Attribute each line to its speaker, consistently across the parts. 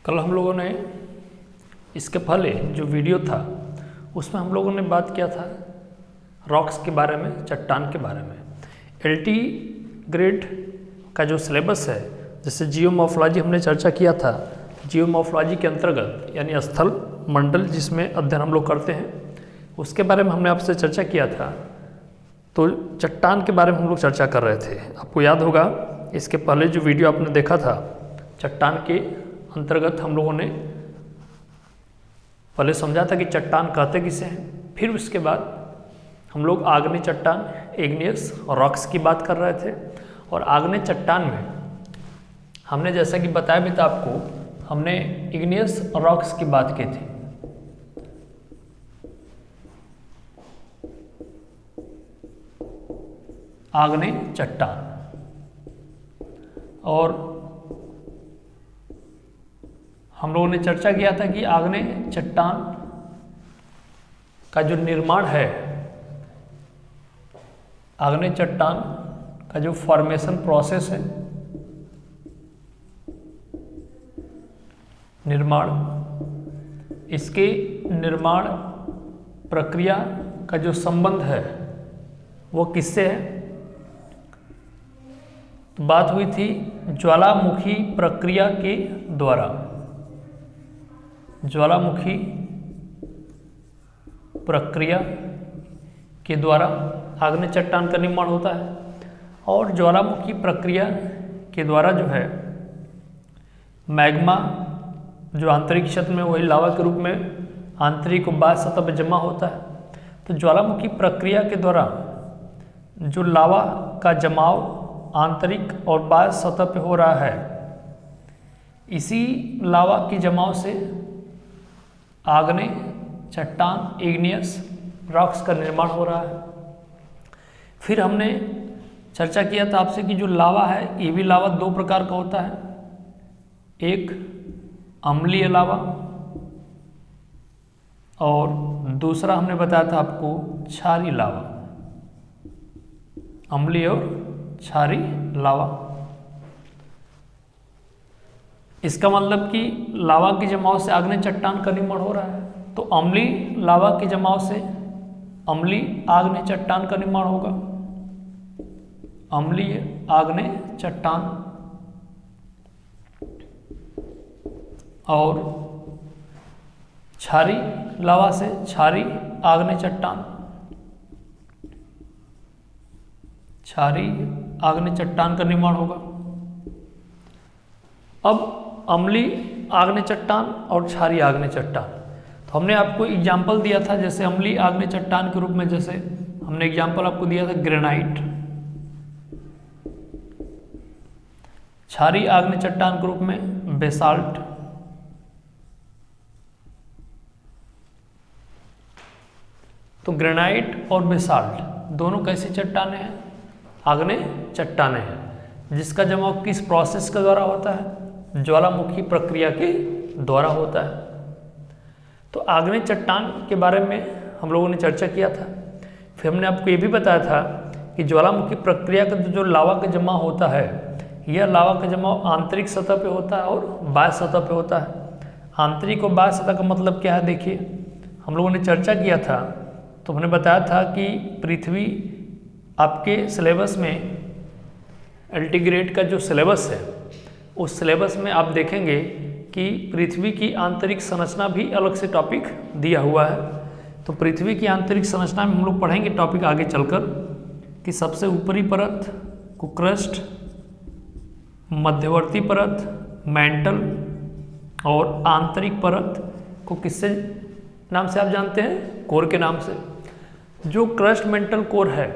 Speaker 1: कल हम लोगों ने इसके पहले जो वीडियो था उसमें हम लोगों ने बात किया था रॉक्स के बारे में, चट्टान के बारे में। एलटी ग्रेड का जो सिलेबस है, जैसे जियोमॉर्फोलॉजी हमने चर्चा किया था, जियोमॉर्फोलॉजी के अंतर्गत यानी स्थल मंडल जिसमें अध्ययन हम लोग करते हैं, उसके बारे में हमने आपसे चर्चा किया था। तो चट्टान के बारे में हम लोग चर्चा कर रहे थे। आपको याद होगा इसके पहले जो वीडियो आपने देखा था, चट्टान के अंतर्गत हम लोगों ने पहले समझा था कि चट्टान कहते किसे हैं, फिर उसके बाद हम लोग आग्नेय चट्टान, इग्नियस और रॉक्स की बात कर रहे थे। और आग्नेय चट्टान में हमने जैसा कि बताया भी था आपको, हमने इग्नियस और रॉक्स की बात की थी। आग्नेय चट्टान, और हम लोगों ने चर्चा किया था कि आग्नेय चट्टान का जो निर्माण है, आग्नेय चट्टान का जो फॉर्मेशन प्रोसेस है, निर्माण, इसके निर्माण प्रक्रिया का जो संबंध है वो किससे है? तो बात हुई थी ज्वालामुखी प्रक्रिया के द्वारा। ज्वालामुखी प्रक्रिया के द्वारा आग्नेय चट्टान का निर्माण होता है। और ज्वालामुखी प्रक्रिया के द्वारा जो है मैग्मा जो आंतरिक क्षेत्र में वही लावा के रूप में आंतरिक और बाह्य सतह पर जमा होता है। तो ज्वालामुखी प्रक्रिया के द्वारा जो लावा का जमाव आंतरिक और बाह्य सतह पे हो रहा है, इसी लावा के जमाव से आग्नेय चट्टान, इग्नियस रॉक्स का निर्माण हो रहा है। फिर हमने चर्चा किया था आपसे कि जो लावा है, ये भी लावा दो प्रकार का होता है। एक अम्लीय लावा और दूसरा हमने बताया था आपको क्षारीय लावा। अम्लीय और क्षारीय लावा, इसका मतलब कि लावा के जमाव से आग्नेय चट्टान का निर्माण हो रहा है। तो अम्लीय लावा के जमाव से अम्लीय आग्नेय चट्टान का निर्माण होगा, अम्लीय आग्नेय चट्टान। और क्षारीय लावा से क्षारीय आग्नेय चट्टान, क्षारीय आग्नेय चट्टान का निर्माण होगा। अब अम्लीय आग्नेय चट्टान और क्षारीय आग्नेय चट्टान, तो हमने आपको एग्जाम्पल दिया था, जैसे अम्लीय आग्नेय चट्टान के रूप में जैसे हमने एग्जाम्पल आपको दिया था ग्रेनाइट। क्षारीय आग्नेय चट्टान के रूप में बेसाल्ट। तो ग्रेनाइट और बेसाल्ट दोनों कैसी चट्टानें हैं? आग्नेय चट्टानें हैं, जिसका जमाव किस प्रोसेस के द्वारा होता है? ज्वालामुखी प्रक्रिया के द्वारा होता है। तो आग्नेय चट्टान के बारे में हम लोगों ने चर्चा किया था। फिर हमने आपको ये भी बताया था कि ज्वालामुखी प्रक्रिया का जो लावा का जमाव होता है, यह लावा का जमाव आंतरिक सतह पे होता है और बाह्य सतह पे होता है। आंतरिक और बाह्य सतह का मतलब क्या है? देखिए, हम लोगों ने चर्चा किया था, तो हमने बताया था कि पृथ्वी आपके सिलेबस में एलटी ग्रेड का जो सिलेबस है, उस सिलेबस में आप देखेंगे कि पृथ्वी की आंतरिक संरचना भी अलग से टॉपिक दिया हुआ है। तो पृथ्वी की आंतरिक संरचना में हम लोग पढ़ेंगे टॉपिक आगे चलकर कि सबसे ऊपरी परत को क्रस्ट, मध्यवर्ती परत मैंटल और आंतरिक परत को किससे नाम से आप जानते हैं? कोर के नाम से। जो क्रस्ट मेंटल कोर है,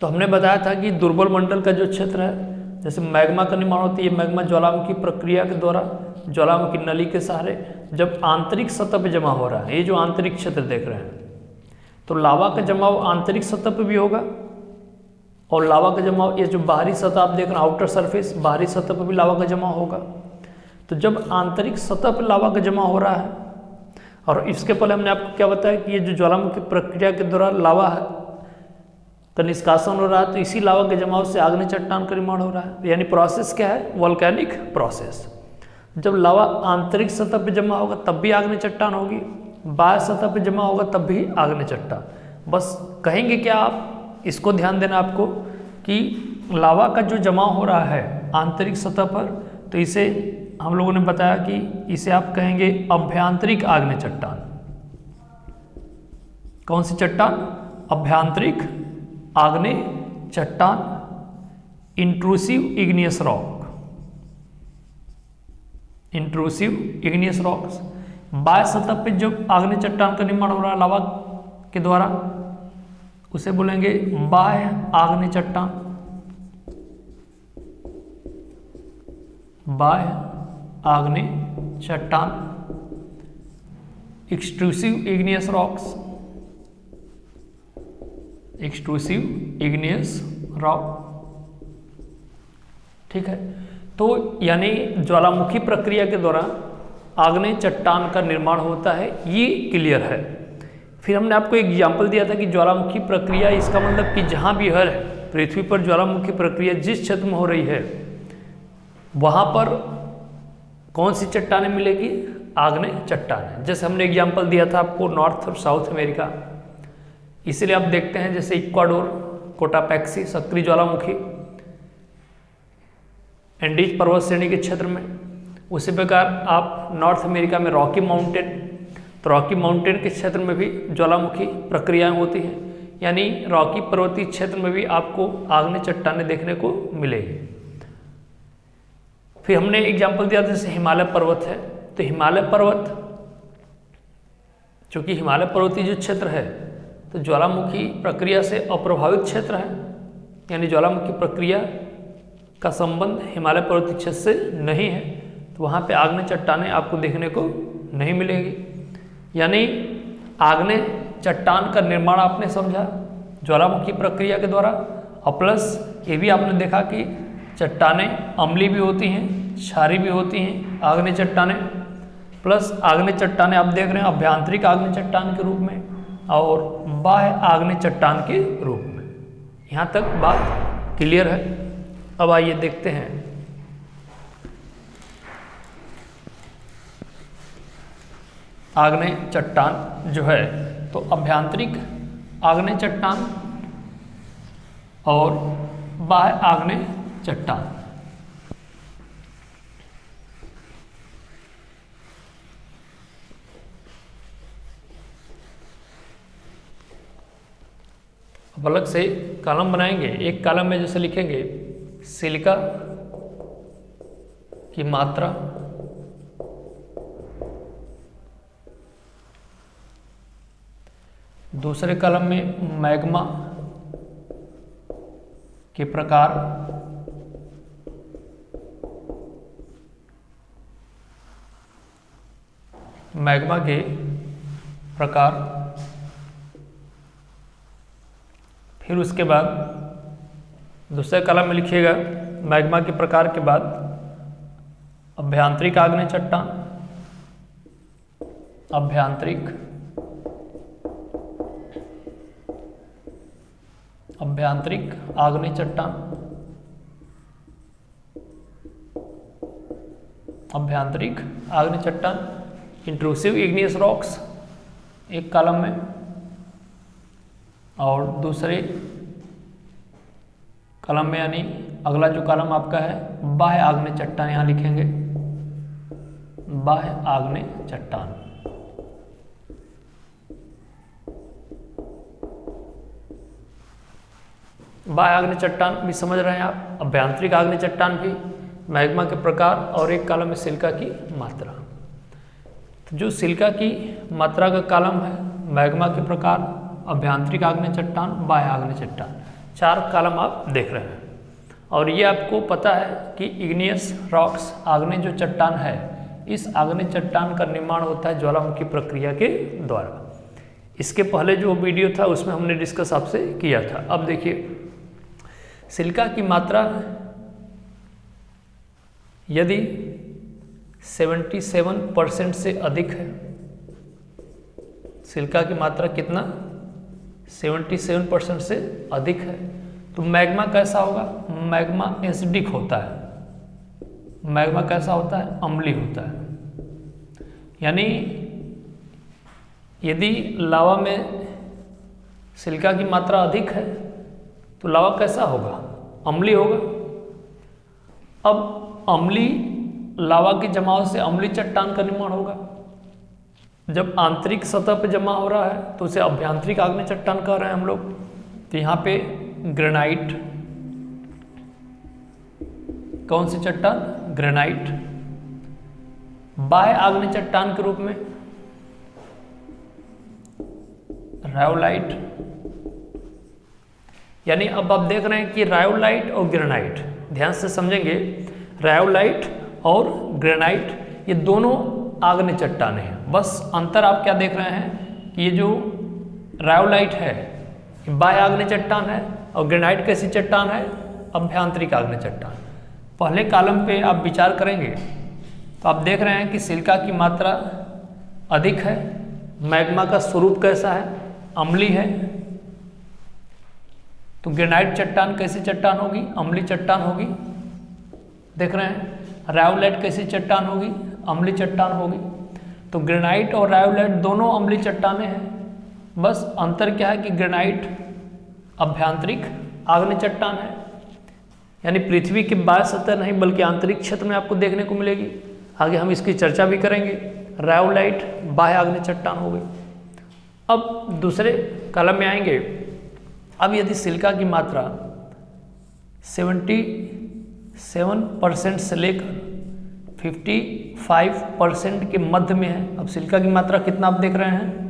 Speaker 1: तो हमने बताया था कि दुर्बल मंडल का जो क्षेत्र है, जैसे मैग्मा का निर्माण होती है, मैग्मा ज्वालामुखी प्रक्रिया के द्वारा ज्वालामुखी नली के सहारे जब आंतरिक सतह पे जमा हो रहा है, ये जो आंतरिक क्षेत्र देख रहे हैं, तो लावा का जमाव आंतरिक सतह पे भी होगा और लावा का जमाव ये जो बाहरी सतह आप देख रहे हैं, आउटर सरफेस, बाहरी सतह पर भी लावा का जमाव होगा। तो जब आंतरिक सतह पर लावा का जमा हो रहा है, और इसके पहले हमने आपको क्या बताया कि ये जो ज्वालामुखी प्रक्रिया के दौरान लावा का निष्कासन हो रहा है, तो इसी लावा के जमाव से आग्नेय चट्टान का निर्माण हो रहा है। यानी प्रोसेस क्या है? Volcanic process. जब लावा आंतरिक सतह पे जमा होगा तब भी आग्नेय चट्टान होगी, बाह्य सतह पे जमा होगा तब भी आग्नेय चट्टान। बस कहेंगे क्या आप, इसको ध्यान देना आपको कि लावा का जो जमा हो रहा है आंतरिक सतह पर, तो इसे हम लोगों ने बताया कि इसे आप कहेंगे अभ्यंतरिक आग्नेय चट्टान। कौन सी चट्टान? अभ्यंतरिक आग्नेय चट्टान, intrusive igneous rock, intrusive igneous rocks. बाह्य सतह पे जब आग्नेय चट्टान का निर्माण हो रहा है लावा के द्वारा, उसे बोलेंगे बाह्य आग्नेय चट्टान, बाह्य आग्नेय चट्टान। Extrusive igneous rocks, extrusive igneous rock. ठीक है, तो यानी ज्वालामुखी प्रक्रिया के दौरान आग्नेय चट्टान का निर्माण होता है, ये क्लियर है। फिर हमने आपको एक एग्जाम्पल दिया था कि ज्वालामुखी प्रक्रिया, इसका मतलब कि जहाँ भी है पृथ्वी पर ज्वालामुखी प्रक्रिया जिस क्षेत्र में हो रही है वहाँ पर कौन सी चट्टानें मिलेगी? आग्नेय चट्टान। जैसे हमने एग्जाम्पल दिया था आपको नॉर्थ और साउथ अमेरिका, इसलिए आप देखते हैं जैसे इक्वाडोर, कोटापैक्सी सक्रिय ज्वालामुखी, एंडीज पर्वत श्रेणी के क्षेत्र में। उसी प्रकार आप नॉर्थ अमेरिका में रॉकी माउंटेन, तो रॉकी माउंटेन के क्षेत्र में भी ज्वालामुखी प्रक्रियाएं होती हैं, यानी रॉकी पर्वतीय क्षेत्र में भी आपको आग्नेय चट्टानें देखने को मिलेगी। फिर हमने एग्जाम्पल दिया जैसे हिमालय पर्वत है, तो हिमालय पर्वत, चूंकि हिमालय पर्वतीय जो क्षेत्र है तो ज्वालामुखी प्रक्रिया से अप्रभावित क्षेत्र है, यानी ज्वालामुखी प्रक्रिया का संबंध हिमालय पर्वतीय क्षेत्र से नहीं है, तो वहाँ पे आग्नेय चट्टानें आपको देखने को नहीं मिलेगी। यानी आग्नेय चट्टान का निर्माण आपने समझा ज्वालामुखी प्रक्रिया के द्वारा, और प्लस ये भी आपने देखा कि चट्टानें अम्लीय भी होती हैं, क्षारीय भी होती हैं आग्नेय चट्टानें, प्लस आग्नेय चट्टानें आप देख रहे हैं अभ्यंतरिक आग्नेय चट्टान के रूप में और बाह्य आग्नेय चट्टान के रूप में। यहाँ तक बात क्लियर है। अब आइए देखते हैं आग्नेय चट्टान जो है, तो अभ्यंतरिक आग्नेय चट्टान और बाह्य आग्नेय चट्टान। अब अलग से कॉलम बनाएंगे। एक कॉलम में जैसे लिखेंगे सिलिका की मात्रा, दूसरे कॉलम में मैग्मा के प्रकार, मैग्मा के प्रकार, फिर उसके बाद दूसरे कॉलम में लिखिएगा मैग्मा के प्रकार के बाद अभ्यंतरिक आग्नेय चट्टान, अभ्यंतरिक आग्नेय चट्टान, अभ्यंतरिक आग्नेय चट्टान, इंट्रूसिव इग्नियस रॉक्स एक कॉलम में, और दूसरे कॉलम में यानी अगला जो कॉलम आपका है बाह्य आग्नेय चट्टान, यहाँ लिखेंगे बाह्य आग्नेय चट्टान। बाह्य आग्नेय चट्टान भी समझ रहे हैं आप, अभ्यंतरिक आग्नेय चट्टान भी, मैग्मा के प्रकार, और एक कॉलम में सिलिका की मात्रा। तो जो सिलिका की मात्रा का कॉलम है, मैग्मा के प्रकार, अभ्यंतरिक आग्नेय चट्टान, बाह्य आग्नेय चट्टान, 4 कॉलम आप देख रहे हैं। और ये आपको पता है कि इग्नियस रॉक्स आग्नेय जो चट्टान है, इस आग्नेय चट्टान का निर्माण होता है ज्वालामुखी प्रक्रिया के द्वारा। इसके पहले जो वीडियो था उसमें हमने डिस्कस आपसे किया था। अब देखिए सिलिका की मात्रा यदि 77% से अधिक है, सिलिका की मात्रा कितना 77% से अधिक है, तो मैग्मा कैसा होगा? मैग्मा एसिडिक होता है, मैग्मा कैसा होता है? अम्लीय होता है। यानी यदि लावा में सिलिका की मात्रा अधिक है तो लावा कैसा होगा? अम्लीय होगा। अब अम्लीय लावा के जमाव से अम्लीय चट्टान का निर्माण होगा। जब आंतरिक सतह पर जमा हो रहा है तो उसे अभ्यंतरिक आग्नेय चट्टान कह रहे हैं हम लोग। तो यहाँ पे ग्रेनाइट, कौन सी चट्टान? ग्रेनाइट। बाह्य आग्नेय चट्टान के रूप में रायोलाइट। यानी अब आप देख रहे हैं कि रायोलाइट और ग्रेनाइट, ध्यान से समझेंगे, रायोलाइट और ग्रेनाइट ये दोनों आग्नेय चट्टानें हैं। बस अंतर आप क्या देख रहे हैं कि ये जो रायोलाइट है बाह्य आग्नेय चट्टान है और ग्रेनाइट कैसी चट्टान है? अभ्यंतरिक आग्नेय चट्टान। पहले कॉलम पे आप विचार करेंगे तो आप देख रहे हैं कि सिलिका की मात्रा अधिक है, मैग्मा का स्वरूप कैसा है? अम्लीय है। तो ग्रेनाइट चट्टान कैसी चट्टान होगी? अम्लीय चट्टान होगी। देख रहे हैं रायोलाइट कैसी चट्टान होगी? अम्लीय चट्टान होगी। तो ग्रेनाइट और रायोलाइट दोनों अम्लीय चट्टानें हैं। बस अंतर क्या है कि ग्रेनाइट अभ्यंतरिक आग्नेय चट्टान है, यानी पृथ्वी के बाह्य सतह नहीं बल्कि आंतरिक क्षेत्र में आपको देखने को मिलेगी। आगे हम इसकी चर्चा भी करेंगे। रायोलाइट बाह्य आग्नेय चट्टान हो गई। अब दूसरे कॉलम में आएंगे। अब यदि सिलिका की मात्रा 77% से लेकर 55% के मध्य में है। अब सिलिका की मात्रा कितना आप देख रहे हैं?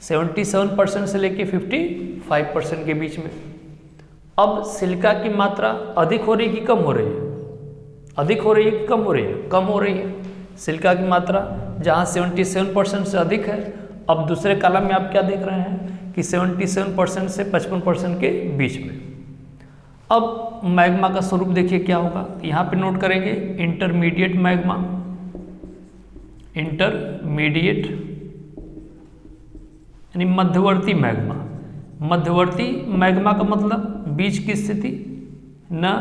Speaker 1: 77% से लेकर 55% के बीच में। अब सिलिका की मात्रा अधिक हो रही है कि कम हो रही है? अधिक हो रही है कि कम हो रही है? कम हो रही है। सिलिका की मात्रा जहाँ 77% से अधिक है, अब दूसरे कॉलम में आप क्या देख रहे हैं कि 77% से 55% के बीच में। अब मैग्मा का स्वरूप देखिए क्या होगा। यहाँ पे नोट करेंगे इंटरमीडिएट मैग्मा। इंटरमीडिएट यानी मध्यवर्ती मैग्मा। मध्यवर्ती मैग्मा का मतलब बीच की स्थिति, न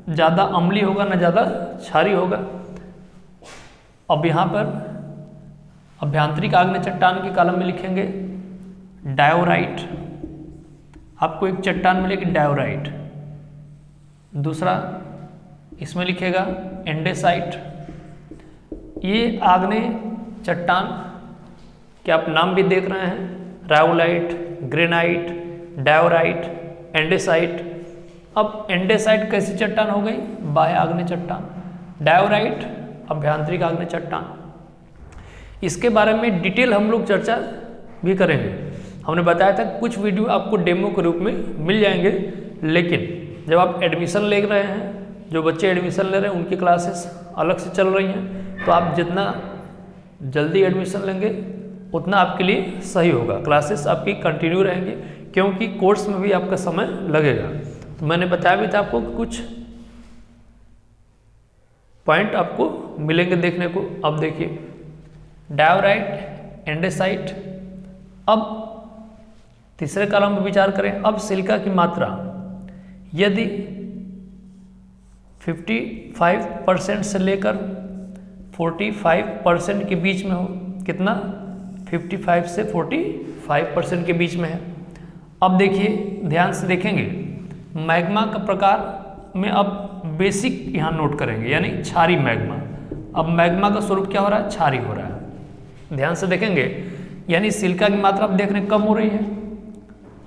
Speaker 1: ज़्यादा अम्लीय होगा न ज़्यादा क्षारीय होगा। अब यहाँ पर अभ्यंतरिक आग्नेय चट्टान के कॉलम में लिखेंगे डायोराइट। आपको एक चट्टान मिलेगी डायोराइट। दूसरा इसमें लिखेगा एंडेसाइट। ये आग्नेय चट्टान के आप नाम भी देख रहे हैं, रायोलाइट, ग्रेनाइट, डायोराइट, एंडेसाइट। अब एंडेसाइट कैसी चट्टान हो गई? बाह्य आग्नेय चट्टान। डायोराइट अभ्यंतरिक आग्नेय चट्टान। इसके बारे में डिटेल हम लोग चर्चा भी करेंगे। हमने बताया था कुछ वीडियो आपको डेमो के रूप में मिल जाएंगे, लेकिन जब आप एडमिशन ले रहे हैं, जो बच्चे एडमिशन ले रहे हैं उनकी क्लासेस अलग से चल रही हैं, तो आप जितना जल्दी एडमिशन लेंगे उतना आपके लिए सही होगा। क्लासेस आपकी कंटिन्यू रहेंगे क्योंकि कोर्स में भी आपका समय लगेगा। तो मैंने बताया भी था आपको कुछ पॉइंट आपको मिलेंगे देखने को। अब देखिए डायोराइट, एंडेसाइट। अब तीसरे कॉलम में विचार करें। अब सिलिका की मात्रा यदि 55% से लेकर 45% के बीच में हो, कितना? 55 से 45% के बीच में है। अब देखिए ध्यान से देखेंगे मैग्मा का प्रकार में अब बेसिक यहाँ नोट करेंगे, यानी क्षारीय मैग्मा। अब मैग्मा का स्वरूप क्या हो रहा है? क्षारीय हो रहा है। ध्यान से देखेंगे, यानी सिलिका की मात्रा आप देख रहे हैं कम हो रही है।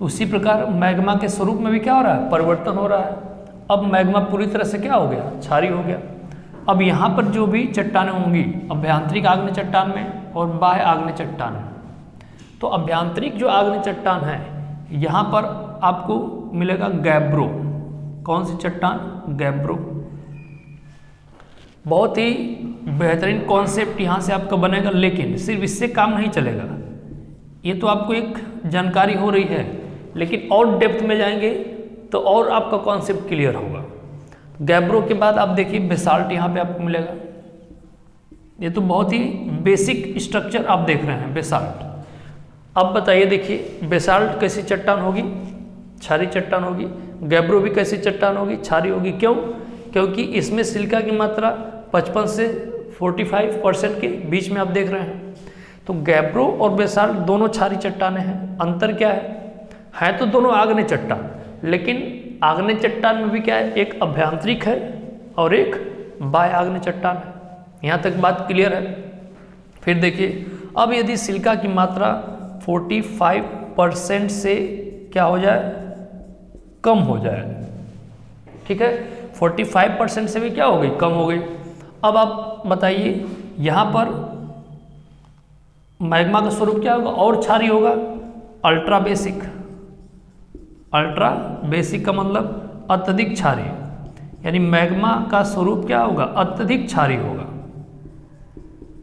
Speaker 1: उसी प्रकार मैग्मा के स्वरूप में भी क्या हो रहा है? परिवर्तन हो रहा है। अब मैग्मा पूरी तरह से क्या हो गया? क्षारीय हो गया। अब यहाँ पर जो भी चट्टानें होंगी अभ्यंतरिक आग्नेय चट्टान में और बाह्य आग्नेय चट्टान में, तो अभ्यंतरिक जो आग्नेय चट्टान है यहाँ पर आपको मिलेगा गैब्रो। कौन सी चट्टान? गैब्रो। बहुत ही बेहतरीन कॉन्सेप्ट यहाँ से आपका बनेगा, लेकिन सिर्फ इससे काम नहीं चलेगा। ये तो आपको एक जानकारी हो रही है, लेकिन और डेप्थ में जाएंगे तो और आपका कॉन्सेप्ट क्लियर होगा। गैब्रो के बाद आप देखिए बेसाल्ट यहाँ पे आपको मिलेगा। ये तो बहुत ही बेसिक स्ट्रक्चर आप देख रहे हैं, बेसाल्ट। अब बताइए, देखिए बेसाल्ट कैसी चट्टान होगी? क्षारीय चट्टान होगी। गैब्रो भी कैसी चट्टान होगी? क्षारीय होगी। क्यों? क्योंकि इसमें सिलिका की मात्रा 55 से 45% के बीच में आप देख रहे हैं। तो गैब्रो और बेसाल्ट दोनों क्षारीय चट्टानें हैं। अंतर क्या है तो दोनों आग्नेय चट्टान, लेकिन आग्नेय चट्टान में भी क्या है, एक अभ्यंतरिक है और एक बाह्य आग्नेय चट्टान है। यहाँ तक बात क्लियर है। फिर देखिए, अब यदि सिलिका की मात्रा 45% से क्या हो जाए, कम हो जाए, ठीक है, 45% से भी क्या हो गई, कम हो गई। अब आप बताइए यहाँ पर मैग्मा का स्वरूप क्या होगा, और क्षारीय होगा, अल्ट्रा बेसिक। अल्ट्रा बेसिक का मतलब अत्यधिक क्षारीय, यानी मैग्मा का स्वरूप क्या होगा, अत्यधिक क्षारीय होगा,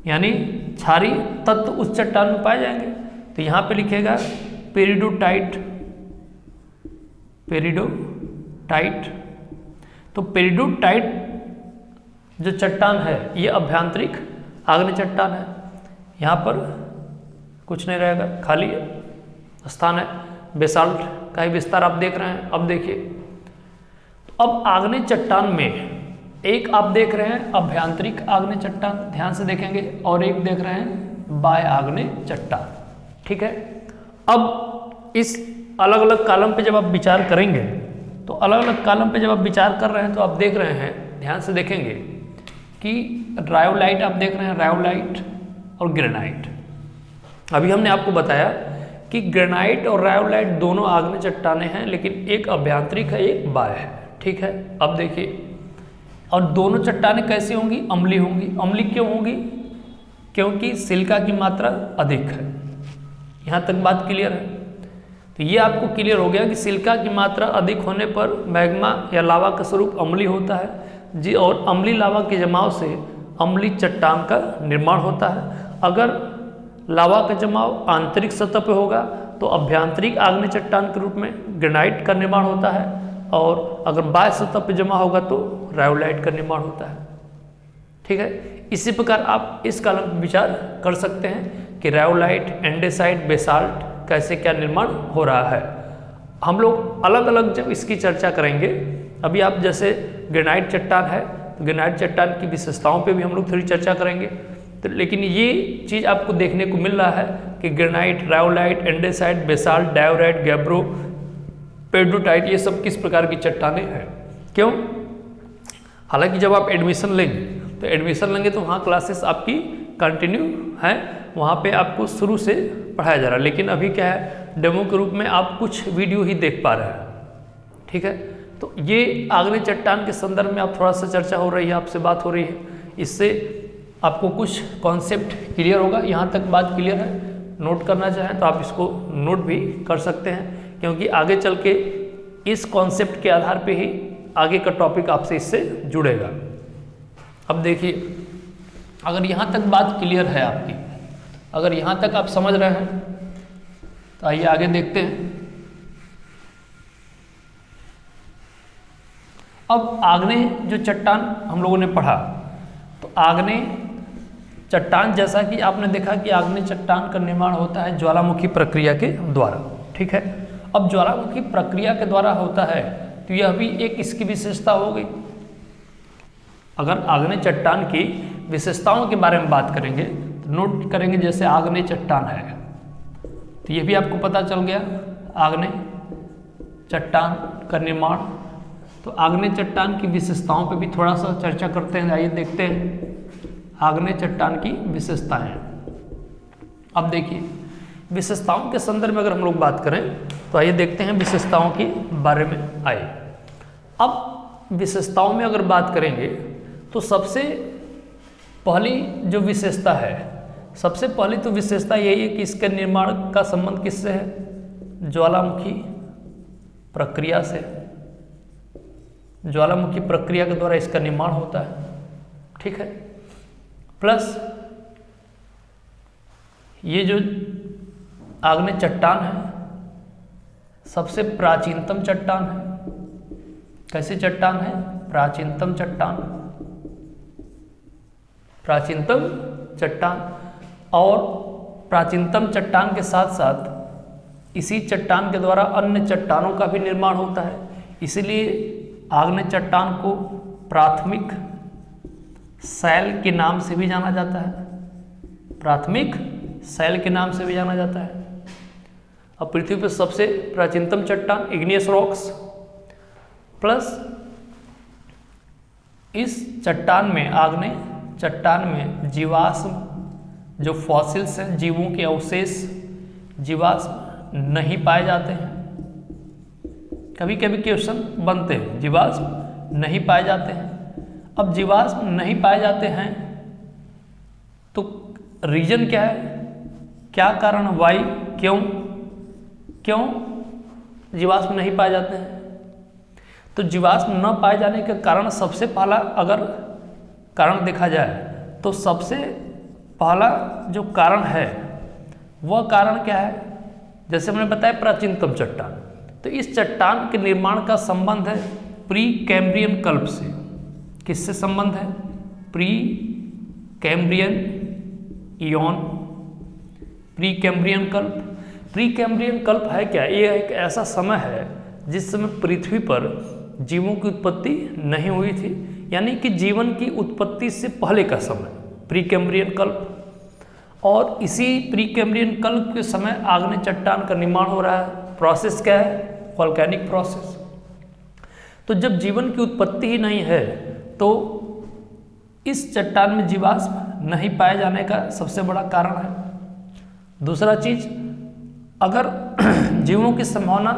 Speaker 1: यानी क्षारीय तत्व उस चट्टान में पाए जाएंगे। तो यहाँ पे लिखेगा पेरिडोटाइट। पेरिडोटाइट, तो पेरिडोटाइट जो चट्टान है ये अभ्यंतरिक आग्नेय चट्टान है। यहाँ पर कुछ नहीं रहेगा, खाली स्थान है। बेसाल्ट का ही विस्तार आप देख रहे हैं। अब देखिए, अब आग्नेय चट्टान में एक आप देख रहे हैं अभ्यंतरिक आग्नेय चट्टान, ध्यान से देखेंगे, और एक देख रहे हैं बाह्य आग्नेय चट्टान, ठीक है। अब इस अलग अलग कॉलम पे जब आप विचार करेंगे, तो अलग अलग कॉलम पे जब आप विचार कर रहे हैं तो आप देख रहे हैं, ध्यान से देखेंगे कि रायोलाइट आप देख रहे हैं, रायोलाइट और ग्रेनाइट। अभी हमने आपको बताया कि ग्रेनाइट और रायोलाइट दोनों आग्नेय चट्टानें हैं, लेकिन एक अभ्यंतरिक है, एक बाह्य है, ठीक है। अब देखिए, और दोनों चट्टानें कैसी होंगी, अम्लीय होंगी। अम्लीय क्यों होंगी, क्योंकि सिलिका की मात्रा अधिक है। यहाँ तक बात क्लियर है। तो ये आपको क्लियर हो गया कि सिलिका की मात्रा अधिक होने पर मैग्मा या लावा का स्वरूप अम्लीय होता है जी, और अम्लीय लावा के जमाव से अम्लीय चट्टान का निर्माण होता है। अगर लावा का जमाव आंतरिक सतह पर होगा तो अभ्यंतरिक आग्नेय चट्टान के रूप में ग्रेनाइट का निर्माण होता है, और अगर बाह्य सतह पर जमा होगा तो रायोलाइट का निर्माण होता है, ठीक है। इसी प्रकार आप इस कॉलम पर विचार कर सकते हैं कि रायोलाइट, एंडेसाइट, बेसाल्ट कैसे क्या निर्माण हो रहा है। हम लोग अलग अलग जब इसकी चर्चा करेंगे, अभी आप जैसे ग्रेनाइट चट्टान है तो ग्रेनाइट चट्टान की विशेषताओं पे भी हम लोग थोड़ी चर्चा करेंगे। तो लेकिन ये चीज़ आपको देखने को मिल रहा है कि granite, rhyolite, andesite, basalt, diorite, gabbro, peridotite, ये सब किस प्रकार की चट्टानें हैं। क्यों? हालांकि जब आप एडमिशन लेंगे तो वहाँ क्लासेस आपकी कंटिन्यू हैं, वहाँ पे आपको शुरू से पढ़ाया जा रहा है। लेकिन अभी क्या है, डेमो के रूप में आप कुछ वीडियो ही देख पा रहे हैं, ठीक है। तो ये आग्नेय चट्टान के संदर्भ में आप थोड़ा सा चर्चा हो रही है, आपसे बात हो रही है, इससे आपको कुछ कॉन्सेप्ट क्लियर होगा। यहाँ तक बात क्लियर है। नोट करना चाहें तो आप इसको नोट भी कर सकते हैं, क्योंकि आगे चल के इस कॉन्सेप्ट के आधार पे ही आगे का टॉपिक आपसे इससे जुड़ेगा। अब देखिए, अगर यहाँ तक बात क्लियर है आपकी, अगर यहाँ तक आप समझ रहे हैं तो आइए आगे देखते हैं। अब आग्नेय जो चट्टान हम लोगों ने पढ़ा, तो आग्नेय चट्टान, जैसा कि आपने देखा कि आग्नेय चट्टान का निर्माण होता है ज्वालामुखी प्रक्रिया के द्वारा, ठीक है। अब ज्वालामुखी प्रक्रिया के द्वारा होता है तो यह भी एक इसकी विशेषता हो गई। अगर आग्नेय चट्टान की विशेषताओं के बारे में बात करेंगे तो नोट करेंगे, जैसे आग्नेय चट्टान है तो ये भी आपको पता चल गया आग्नेय चट्टान का निर्माण। तो आग्नेय चट्टान की विशेषताओं पे भी थोड़ा सा चर्चा करते हैं। आइए देखते हैं आग्नेय चट्टान की विशेषताएं। अब देखिए, विशेषताओं के संदर्भ में अगर हम लोग बात करें तो आइए देखते हैं विशेषताओं के बारे में आए। अब विशेषताओं में अगर बात करेंगे तो सबसे पहली जो विशेषता है, सबसे पहली तो विशेषता यही है कि इसके निर्माण का संबंध किससे है, ज्वालामुखी प्रक्रिया से। ज्वालामुखी प्रक्रिया के द्वारा इसका निर्माण होता है, ठीक है। प्लस ये जो आग्नेय चट्टान है सबसे प्राचीनतम चट्टान है। कैसी चट्टान है? प्राचीनतम चट्टान, प्राचीनतम चट्टान। और प्राचीनतम चट्टान के साथ साथ इसी चट्टान के द्वारा अन्य चट्टानों का भी निर्माण होता है। इसलिए आग्नेय चट्टान को प्राथमिक शैल के नाम से भी जाना जाता है, प्राथमिक शैल के नाम से भी जाना जाता है। अब पृथ्वी पर सबसे प्राचीनतम चट्टान इग्नियस रॉक्स, प्लस इस चट्टान में, आग्नेय चट्टान में जीवाश्म जो फॉसिल्स हैं, जीवों के अवशेष जीवाश्म नहीं पाए जाते हैं। कभी कभी क्वेश्चन बनते हैं, जीवाश्म नहीं पाए जाते हैं। अब जीवाश्म नहीं पाए जाते हैं तो रीजन क्या है, क्या कारण, वाई, क्यों जीवाश्म नहीं पाए जाते हैं? तो जीवाश्म न पाए जाने के कारण सबसे पहला अगर कारण देखा जाए तो सबसे पहला जो कारण है वह कारण क्या है, जैसे मैंने बताया प्राचीनतम चट्टान, तो इस चट्टान के निर्माण का संबंध है प्री कैम्ब्रियन कल्प से। किससे संबंध है? Pre Cambrian ion, pre Cambrian कल्प। प्री कैम्ब्रियन कल्प है क्या? यह एक ऐसा समय है जिस समय पृथ्वी पर जीवों की उत्पत्ति नहीं हुई थी, यानी कि जीवन की उत्पत्ति से पहले का समय, प्री कैम्ब्रियन कल्प। और इसी प्री कैम्ब्रियन कल्प के समय आग्नेय चट्टान का निर्माण हो रहा है। प्रोसेस क्या है? Volcanic process. तो जब जीवन की उत्पत्ति ही नहीं है तो इस चट्टान में जीवाश्म नहीं पाए जाने का सबसे बड़ा कारण है। दूसरा चीज, अगर जीवों की संभावना,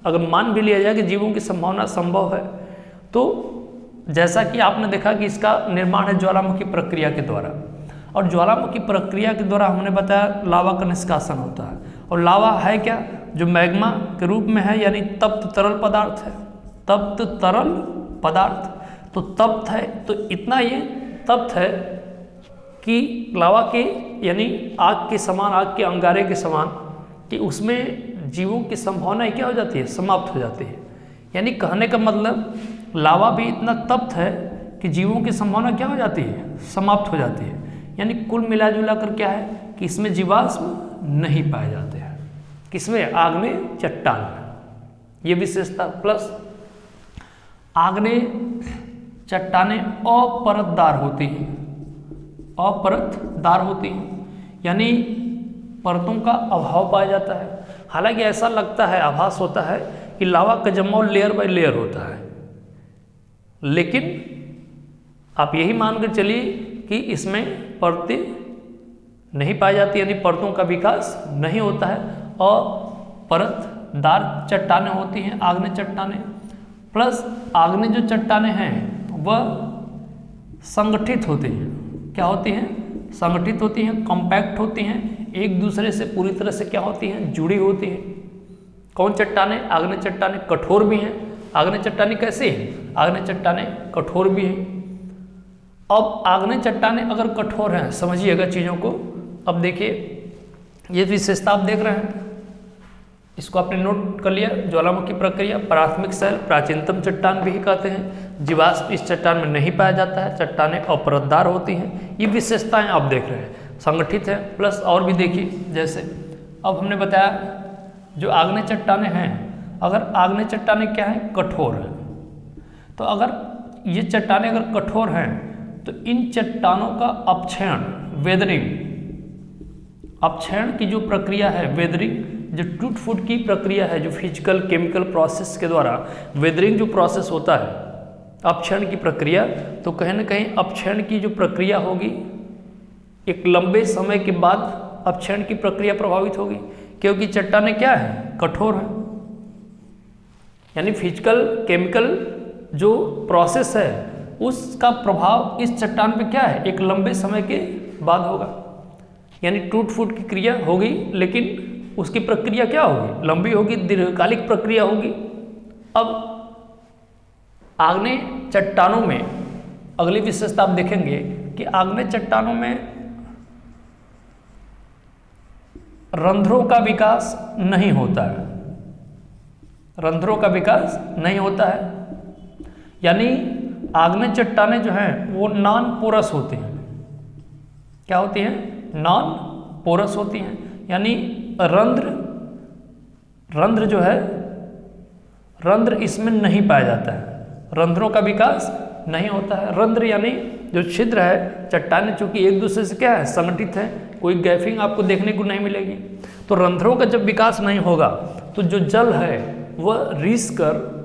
Speaker 1: अगर मान भी लिया जाए कि जीवों की संभावना संभव है, तो जैसा कि आपने देखा कि इसका निर्माण है ज्वालामुखी प्रक्रिया के द्वारा, और ज्वालामुखी प्रक्रिया के द्वारा हमने बताया लावा का निष्कासन होता है। और लावा है क्या? जो मैग्मा के रूप में है, यानी तप्त तरल पदार्थ है, तप्त तरल पदार्थ। तो तप्त है तो इतना ये तप्त है कि लावा के, यानी आग के समान, आग के अंगारे के समान, कि उसमें जीवों की संभावना क्या हो जाती है? समाप्त हो जाती है। यानी कहने का मतलब लावा भी इतना तप्त है कि जीवों की संभावना क्या हो जाती है? समाप्त हो जाती है। यानी कुल मिला जुला कर क्या है कि इसमें जीवाश्म नहीं पाए जाते हैं। किसमें? आग्नेय चट्टान में। ये विशेषता। प्लस आग्नेय चट्टानें अपरतदार होती हैं, अपरतदार होती हैं, यानी परतों का अभाव पाया जाता है। हालांकि ऐसा लगता है, आभास होता है कि लावा का जमाव लेयर बाय लेयर होता है, लेकिन आप यही मानकर चलिए कि इसमें परतें नहीं पाई जाती, यानी परतों का विकास नहीं होता है, और परतदार चट्टानें होती हैं आग्नेय चट्टानें। प्लस आग्नेय जो चट्टानें हैं वह संगठित होती हैं। क्या होती हैं? संगठित होती हैं, कॉम्पैक्ट होती हैं, एक दूसरे से पूरी तरह से क्या होती हैं? जुड़ी होती हैं। कौन चट्टानें? आग्नेय चट्टानें कठोर भी हैं। आग्नेय चट्टानें कैसी हैं? आग्नेय चट्टानें कठोर भी हैं। अब आग्नेय चट्टानें अगर कठोर हैं, समझिएगा चीज़ों को। अब देखिए, ये विशेषता आप देख रहे हैं, इसको आपने नोट कर लिया। ज्वालामुखी प्रक्रिया, प्राथमिक शैल, प्राचीनतम चट्टान भी कहते हैं। जीवाश्म इस चट्टान में नहीं पाया जाता है, चट्टानें अपरतदार होती हैं। ये विशेषताएं आप देख रहे हैं, संगठित है। प्लस और भी देखिए, जैसे अब हमने बताया जो आग्नेय चट्टानें हैं, अगर आग्नेय चट्टानें क्या हैं? कठोर हैं। तो अगर ये चट्टानें अगर कठोर हैं तो इन चट्टानों का अपक्षयण, वेदरिंग, अपक्षयण की जो प्रक्रिया है, वेदरिंग, जो टूट फूट की प्रक्रिया है, जो फिजिकल केमिकल प्रोसेस के द्वारा वेदरिंग जो प्रोसेस होता है, अपक्षयण की प्रक्रिया, तो कहीं ना कहीं अपक्षयण की जो प्रक्रिया होगी, एक लंबे समय के बाद अपक्षयण की प्रक्रिया प्रभावित होगी, क्योंकि चट्टानें क्या है? कठोर हैं। यानी फिजिकल केमिकल जो प्रोसेस है उसका प्रभाव इस चट्टान पे क्या है? एक लंबे समय के बाद होगा। यानी टूट फूट की क्रिया होगी, लेकिन उसकी प्रक्रिया क्या होगी? लंबी होगी, दीर्घकालिक प्रक्रिया होगी। अब आग्नेय चट्टानों में अगली विशेषता आप देखेंगे कि आग्नेय चट्टानों में रंध्रों का विकास नहीं होता है, रंध्रों का विकास नहीं होता है। यानी आग्नेय चट्टानें जो हैं वो नॉन पोरस होती हैं। क्या होती हैं? नॉन पोरस होती हैं, यानी रंध्र जो है, रंध्र इसमें नहीं पाया जाता है, रंध्रों का विकास नहीं होता है। रंध्र यानी जो छिद्र है, चट्टानें चूंकि एक दूसरे से क्या है, संगठित है, कोई गैपिंग आपको देखने को नहीं मिलेगी। तो रंध्रों का जब विकास नहीं होगा तो जो जल है वह रिस कर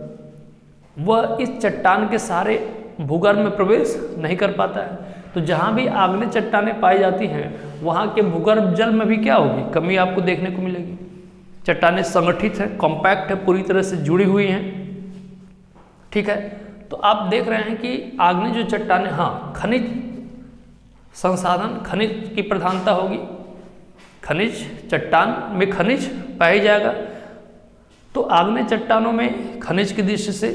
Speaker 1: वह इस चट्टान के सारे भूगर्भ में प्रवेश नहीं कर पाता है। तो जहाँ भी आग्नेय चट्टानें पाई जाती हैं वहाँ के भूगर्भ जल में भी क्या होगी, कमी आपको देखने को मिलेगी। चट्टानें संगठित है, कॉम्पैक्ट है, पूरी तरह से जुड़ी हुई हैं, ठीक है। तो आप देख रहे हैं कि आग्नेय जो चट्टानें, हाँ, खनिज संसाधन, खनिज की प्रधानता होगी, खनिज, चट्टान में खनिज पाया जाएगा। तो आग्नेय चट्टानों में खनिज की दृष्टि से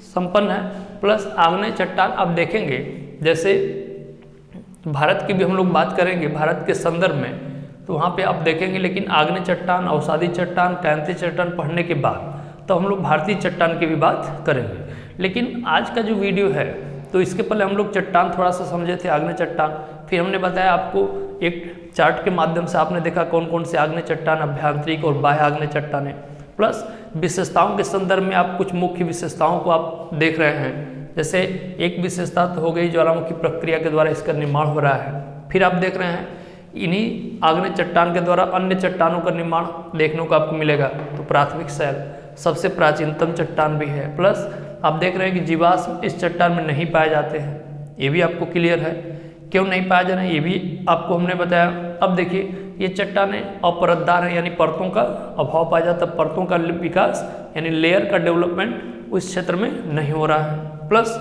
Speaker 1: संपन्न है। प्लस आग्नेय चट्टान आप देखेंगे, जैसे भारत की भी हम लोग बात करेंगे, भारत के संदर्भ में, तो वहाँ पे आप देखेंगे, लेकिन आग्नेय चट्टान, अवसादी चट्टान, कांतिय चट्टान पढ़ने के बाद तो हम लोग भारतीय चट्टान की भी बात करेंगे। लेकिन आज का जो वीडियो है, तो इसके पहले हम लोग चट्टान थोड़ा सा समझे थे, आग्नेय चट्टान, फिर हमने बताया आपको एक चार्ट के माध्यम से आपने देखा कौन कौन से आग्नेय चट्टान, अभ्यंतरिक और बाह्य आग्नेय चट्टानें, प्लस विशेषताओं के संदर्भ में आप कुछ मुख्य विशेषताओं को आप देख रहे हैं। जैसे एक विशेषता तो हो गई, ज्वालामुखी प्रक्रिया के द्वारा इसका निर्माण हो रहा है। फिर आप देख रहे हैं इन्हीं आग्नेय चट्टान के द्वारा अन्य चट्टानों का निर्माण देखने को आपको मिलेगा। तो प्राथमिक शैल सबसे प्राचीनतम चट्टान भी है। प्लस आप देख रहे हैं कि जीवाश्म इस चट्टान में नहीं पाए जाते हैं, ये भी आपको क्लियर है। क्यों नहीं पाया जा रहा है ये भी आपको हमने बताया। अब देखिए, ये चट्टानें अपरतदार हैं, यानी परतों का अभाव पाया जाता है, परतों का विकास यानी लेयर का डेवलपमेंट उस क्षेत्र में नहीं हो रहा है। प्लस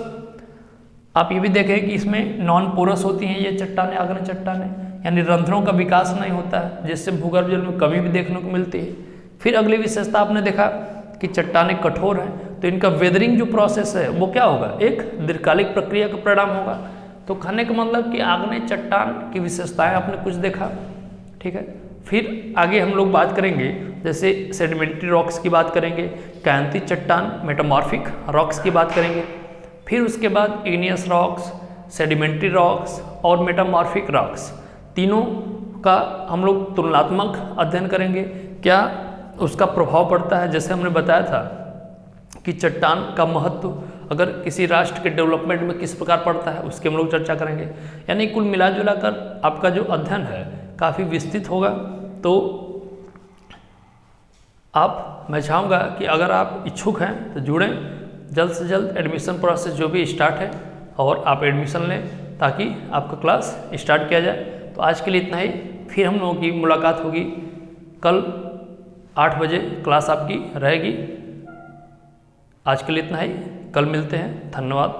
Speaker 1: आप ये भी देखें कि इसमें नॉन पोरस होती हैं ये चट्टानें, आग्नेय चट्टानें, यानी रंध्रों का विकास नहीं होता है, जिससे भूगर्भ जल में कमी भी देखने को मिलती है। फिर अगली विशेषता आपने देखा कि चट्टानें कठोर हैं, तो इनका वेदरिंग जो प्रोसेस है वो क्या होगा, एक दीर्घकालिक प्रक्रिया का परिणाम होगा। तो कहने का मतलब कि आग्नेय चट्टान की विशेषताएं आपने कुछ देखा, ठीक है। फिर आगे हम लोग बात करेंगे, जैसे सेडिमेंट्री रॉक्स की बात करेंगे, कांतिय चट्टान, मेटामॉर्फिक रॉक्स की बात करेंगे। फिर उसके बाद इग्नियस रॉक्स, सेडिमेंट्री रॉक्स और मेटामॉर्फिक रॉक्स, तीनों का हम लोग तुलनात्मक अध्ययन करेंगे, क्या उसका प्रभाव पड़ता है। जैसे हमने बताया था कि चट्टान का महत्व अगर किसी राष्ट्र के डेवलपमेंट में किस प्रकार पड़ता है, उसकी हम लोग चर्चा करेंगे। यानी कुल मिला जुला कर आपका जो अध्ययन है काफ़ी विस्तृत होगा। तो मैं चाहूँगा कि अगर आप इच्छुक हैं तो जुड़ें, जल्द से जल्द एडमिशन प्रोसेस जो भी स्टार्ट है और आप एडमिशन लें ताकि आपका क्लास स्टार्ट किया जाए। तो आज के लिए इतना ही, फिर हम लोगों की मुलाकात होगी कल 8 बजे क्लास आपकी रहेगी। आज के लिए इतना ही, कल मिलते हैं, धन्यवाद।